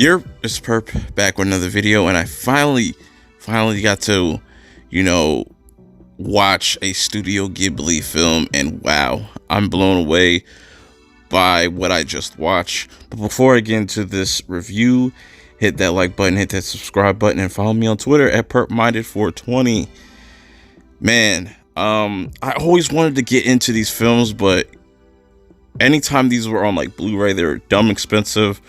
It's Perp back with another video, and I finally got to, watch a Studio Ghibli film, and wow, I'm blown away by what I just watched. But before I get into this review, hit that like button, hit that subscribe button, and follow me on Twitter at PerpMinded420. Man, I always wanted to get into these films, but anytime these were on like Blu-ray, they were dumb expensive,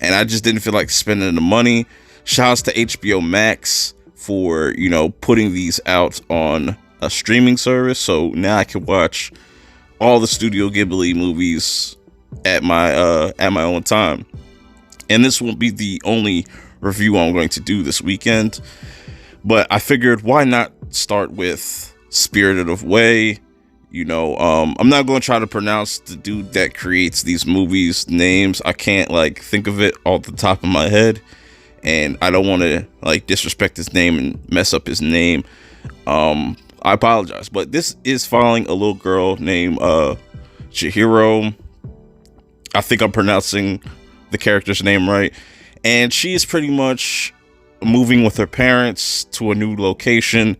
and I just didn't feel like spending the money. Shouts to HBO MAX for, putting these out on a streaming service, so now I can watch all the Studio Ghibli movies at my own time. And this won't be the only review I'm going to do this weekend, but I figured why not start with Spirited Away. I'm not going to try to pronounce the dude that creates these movies names. I can't think of it off the top of my head, and I don't want to disrespect his name and mess up his name. I apologize, but this is following a little girl named Chihiro. I think I'm pronouncing the character's name right, and she is pretty much moving with her parents to a new location.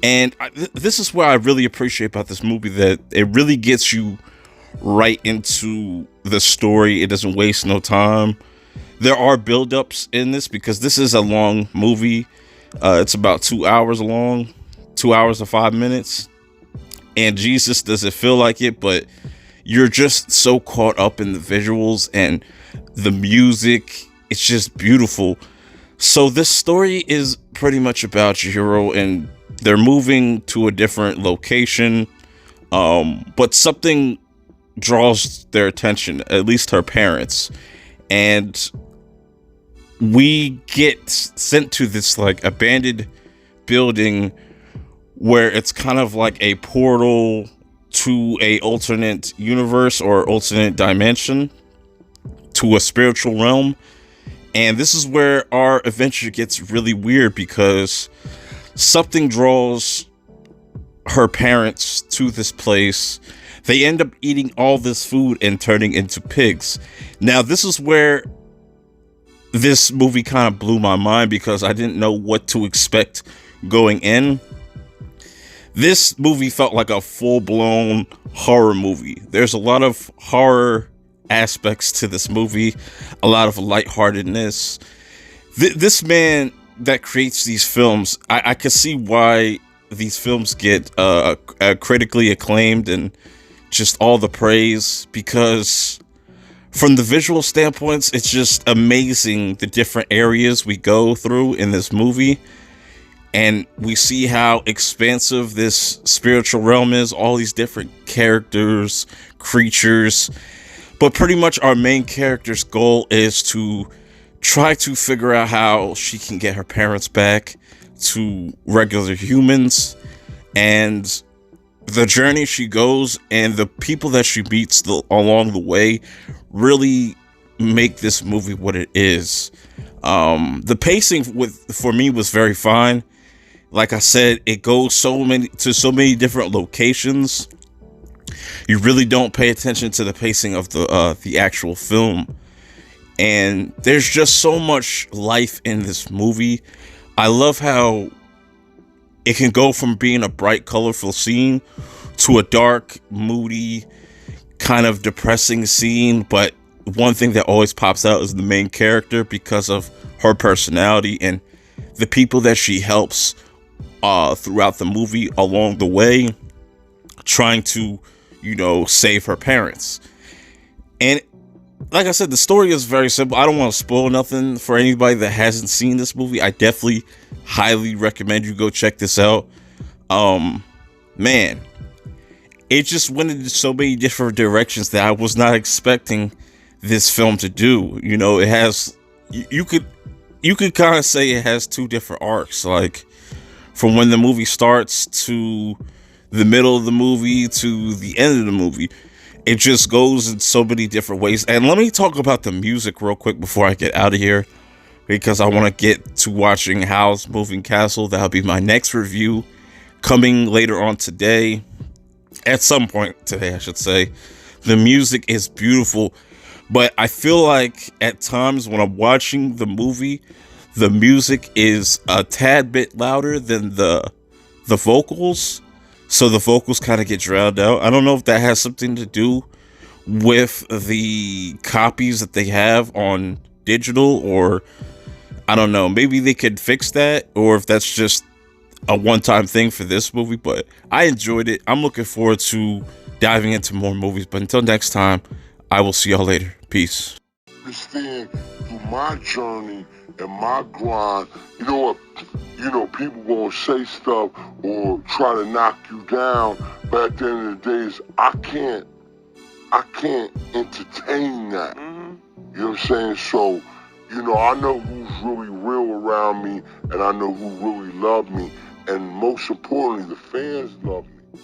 And this is what I really appreciate about this movie, that it really gets you right into the story. It doesn't waste no time. There are build-ups in this because this is a long movie. It's about 2 hours long, 2 hours and 5 minutes. And Jesus, does it feel like it, but you're just so caught up in the visuals and the music. It's just beautiful. So this story is pretty much about Chihiro, and they're moving to a different location, but something draws their attention, at least her parents, and we get sent to this abandoned building where it's kind of like a portal to a alternate universe or alternate dimension, to a spiritual realm. And this is where our adventure gets really weird, because something draws her parents to this place. They end up eating all this food and turning into pigs. Now, this is where this movie kind of blew my mind, because I didn't know what to expect going in. This movie felt like a full-blown horror movie. There's a lot of horror aspects to this movie, a lot of lightheartedness. This man that creates these films, I can see why these films get critically acclaimed and just all the praise, because from the visual standpoints, it's just amazing the different areas we go through in this movie, and we see how expansive this spiritual realm is, all these different characters, creatures, but pretty much our main character's goal is to try to figure out how she can get her parents back to regular humans. And the journey she goes and the people that she meets along the way really make this movie what it is. The pacing for me was very fine. Like I said, it goes so many different locations. You really don't pay attention to the pacing of the actual film. And there's just so much life in this movie. I love how it can go from being a bright, colorful scene to a dark, moody, kind of depressing scene. But one thing that always pops out is the main character, because of her personality and the people that she helps throughout the movie along the way, trying to, save her parents. And like I said, the story is very simple. I don't want to spoil nothing for anybody that hasn't seen this movie. I definitely highly recommend you go check this out. Man, it just went into so many different directions that I was not expecting this film to do. It has, you could kind of say it has two different arcs, from when the movie starts to the middle of the movie to the end of the movie. It just goes in so many different ways. And let me talk about the music real quick before I get out of here, because I want to get to watching Howl's Moving Castle. That'll be my next review, coming later on today. At some point today, I should say. The music is beautiful. But I feel like at times when I'm watching the movie, the music is a tad bit louder than the vocals, so the vocals kind of get drowned out. I don't know if that has something to do with the copies that they have on digital, or I don't know, maybe they could fix that, or if that's just a one-time thing for this movie. But I enjoyed it. I'm looking forward to diving into more movies, but until next time, I will see y'all later. Peace. Understand through my journey and my grind, you know what? You know, people gonna say stuff or try to knock you down, but at the end of the day, I can't entertain that. You know what I'm saying? So, you know, I know who's really real around me, and I know who really love me, and most importantly, the fans love me.